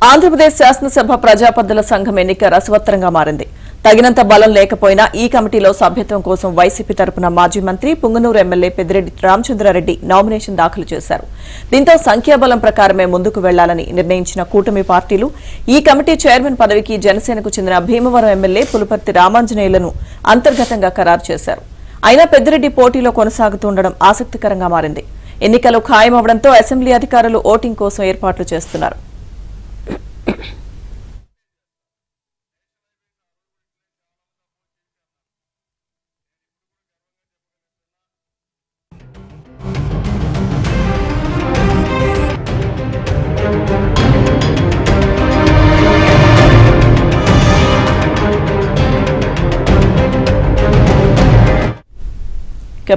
ఆంధ్రప్రదేశ్ శాసనసభ ప్రజాపద్దుల సంఘం ఎన్నిక రసవత్తరంగా మారింది. తగినంత బలం లేకపోయినా ఈ కమిటీలో సభ్యత్వం కోసం వైసీపీ తరపున మాజీ మంత్రి పుంగనూరు ఎమ్మెల్యే పెద్దిరెడ్డి రామచంద్రారెడ్డి నామినేషన్ దాఖలు చేశారు. దీంతో సంఖ్యాబలం ప్రకారమే ముందుకు వెళ్లాలని నిర్ణయించిన కూటమి పార్టీలు ఈ కమిటీ చైర్మన్ పదవికి జనసేనకు చెందిన భీమవరం ఎమ్మెల్యే పులపర్తి రామాంజనేయులను అంతర్గతంగా ఖరారు చేశారు. అయినా పెద్దిరెడ్డి పోటీలో కొనసాగుతుండడం ఆసక్తికరంగా మారింది. ఎన్నికలు ఖాయమవడంతో అసెంబ్లీ అధికారులు ఓటింగ్ కోసం ఏర్పాట్లు చేస్తున్నారు.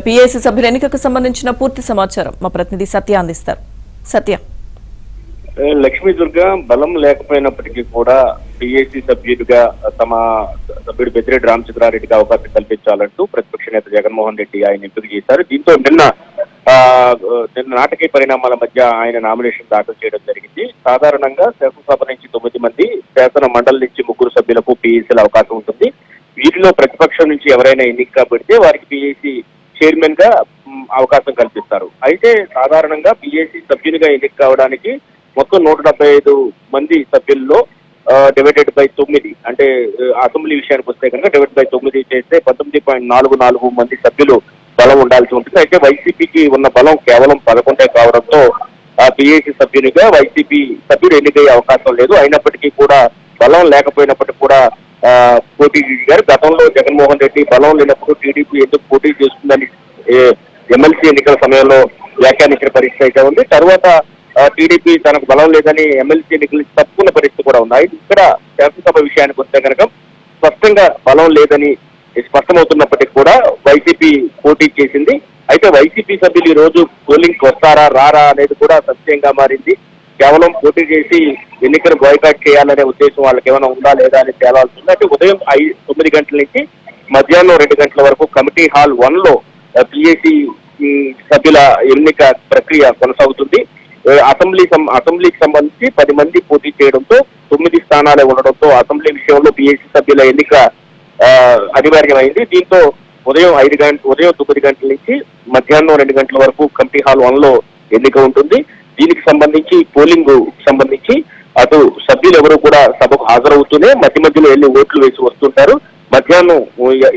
పీఏసీ సభ్యుల ఎన్నికకు సంబంధించిన పూర్తి సమాచారం మా ప్రతినిధి సత్య అందిస్తారు. సత్య, లక్ష్మీ దుర్గా బలం లేకపోయినప్పటికీ కూడా పీఏసీ సభ్యుడిగా తమ సభ్యుడు పెద్దిరెడ్డి రామచంద్రారెడ్డికి అవకాశం కల్పించాలంటూ ప్రతిపక్ష నేత జగన్మోహన్ రెడ్డి ఆయన ఎంపిక చేశారు. దీంతో నిన్న నాటకీయ పరిణామాల మధ్య ఆయన నామినేషన్ దాఖలు చేయడం జరిగింది. సాధారణంగా శాసనసభ నుంచి 9 మంది, శాసన మండలి నుంచి 3 సభ్యులకు పీఏసీల అవకాశం ఉంటుంది. వీటిలో ప్రతిపక్షం నుంచి ఎవరైనా ఎన్నిక కాబడితే వారికి పీఏసీ చైర్మన్ గా అవకాశం కల్పిస్తారు. అయితే సాధారణంగా పీఏసీ సభ్యునిగా ఎన్నిక కావడానికి మొత్తం 175 మంది సభ్యుల్లో డివైడెడ్ బై 9 అంటే అసెంబ్లీ విషయానికి వస్తే కనుక డివైడ్ బై 9 చేస్తే 19.44 మంది సభ్యులు బలం ఉండాల్సి ఉంటుంది. అయితే వైసీపీకి ఉన్న బలం కేవలం 11 కావడంతో పీఏసీ సభ్యునిగా వైసీపీ సభ్యుడు ఎన్నికయ్యే అవకాశం లేదు. అయినప్పటికీ కూడా బలం లేకపోయినప్పటికీ కూడా పోటీ గారు గతంలో జగన్మోహన్ రెడ్డి బలం లేనప్పుడు టీడీపీ ఎందుకు పోటీ చేస్తుందని ఎమ్మెల్సీ ఎన్నికల సమయంలో వ్యాఖ్యానించిన పరిస్థితి అయితే ఉంది. తర్వాత టీడీపీ తనకు బలం లేదని ఎమ్మెల్సీ ఎన్నికలు తప్పుకున్న పరిస్థితి కూడా ఉంది. అయితే ఇక్కడ శాసనసభ విషయానికి వస్తే కనుక స్పష్టంగా బలం లేదని స్పష్టమవుతున్నప్పటికీ కూడా వైసీపీ పోటీ చేసింది. అయితే వైసీపీ సభ్యులు ఈ రోజు పోలింగ్ వస్తారా రారా అనేది కూడా సంశయంగా మారింది. కేవలం పోటీ చేసి ఎన్నికను బాయ్కాట్ చేయాలనే ఉద్దేశం వాళ్ళకి ఏమైనా ఉందా లేదా అని తేలాల్సి ఉంది. అంటే ఉదయం 9 గంటల నుంచి మధ్యాహ్నం 2 గంటల వరకు కమిటీ హాల్ 1లో పీఏసీ సభ్యుల ఎన్నిక ప్రక్రియ కొనసాగుతుంది. అసెంబ్లీకి సంబంధించి 10 మంది పోటీ చేయడంతో 9 స్థానాలే ఉండడంతో అసెంబ్లీ విషయంలో పీఏసీ సభ్యుల ఎన్నిక అనివార్యమైంది. దీంతో ఉదయం 9 గంటల నుంచి మధ్యాహ్నం 2 గంటల వరకు కమిటీ హాల్ 1లో ఎన్నిక ఉంటుంది. దీనికి సంబంధించి పోలింగ్ సంబంధించి అటు సభ్యులు ఎవరు కూడా సభకు హాజరవుతూనే మధ్య మధ్యలో వెళ్లి ఓట్లు వేసి వస్తుంటారు. మధ్యాహ్నం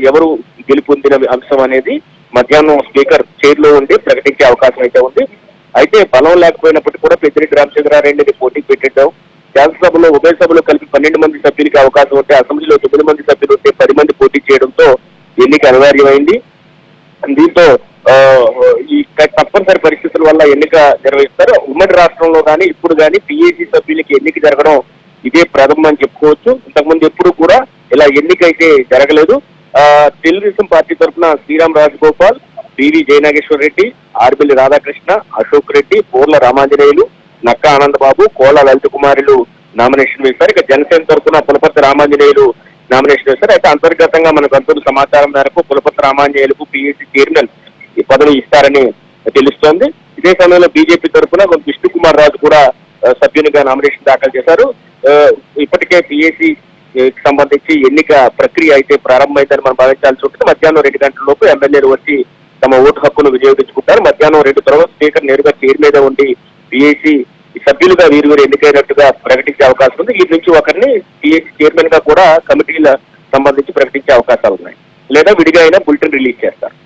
ఎవరు గెలుపొందిన అంశం అనేది మధ్యాహ్నం స్పీకర్ చైర్లో ఉండి ప్రకటించే అవకాశం అయితే ఉంది. అయితే బలం లేకపోయినప్పటికీ కూడా పెద్దిరెడ్డి రామచంద్రారెడ్డిని పోటీ పెట్టడం, శాసనసభలో ఉభయ సభలో కలిపి 12 మంది సభ్యులకి అవకాశం ఉంటే అసెంబ్లీలో 9 మంది సభ్యులు ఉంటే 10 మంది పోటీ చేయడంతో ఎన్నిక అనివార్యమైంది. దీంతో ఈ తప్పనిసరి పరిస్థితుల వల్ల ఎన్నిక నిర్వహిస్తారు. ఉమ్మడి రాష్ట్రంలో కానీ ఇప్పుడు కానీ పీఏసీ సభ్యులకి ఎన్నిక జరగడం ఇదే ప్రథమం అని చెప్పుకోవచ్చు. ఇంతకుముందు ఎప్పుడు కూడా ఇలా ఎన్నిక అయితే జరగలేదు. తెలుగుదేశం పార్టీ తరఫున శ్రీరామ్ రాజగోపాల్, పివి జయనాగేశ్వర రెడ్డి, ఆర్బిల్లి రాధాకృష్ణ, అశోక్ రెడ్డి, పూర్ల రామాంజనేయులు, నక్కా ఆనందబాబు, కోళ్ల లలిత కుమారులు నామినేషన్ వేశారు. ఇక జనసేన తరఫున పులపర్తి రామాంజనేయులు నామినేషన్ వేశారు. అయితే అంతర్గతంగా మనకు అందుతున్న సమాచారం మేరకు పులపర్తి రామాంజనేయులకు పీఏసీ చైర్మన్ ఈ పదవి ఇస్తారని తెలుస్తోంది. ఇదే సమయంలో బీజేపీ తరఫున విష్ణు కుమార్ రాజు కూడా సభ్యునిగా నామినేషన్ దాఖలు చేశారు. ఇప్పటికే పీఏసీ సంబంధించి ఎన్నిక ప్రక్రియ అయితే ప్రారంభమైందని మనం భావించాల్సి ఉంటుంది. మధ్యాహ్నం 2 గంటల లోపు ఎమ్మెల్యేలు వచ్చి తమ ఓటు హక్కును వినియోగించుకుంటారు. మధ్యాహ్నం 2 తర్వాత స్పీకర్ నేరుగా చైర్ మీద ఉండి పీఏసీ సభ్యులుగా వీరు ఎన్నికైనట్టుగా ప్రకటించే అవకాశం ఉంది. వీరి నుంచి ఒకరిని పీఏసీ చైర్మన్ గా కూడా కమిటీల సంబంధించి ప్రకటించే అవకాశాలు ఉన్నాయి. లేదా విడిగా అయినా బులెటిన్ రిలీజ్ చేస్తారు.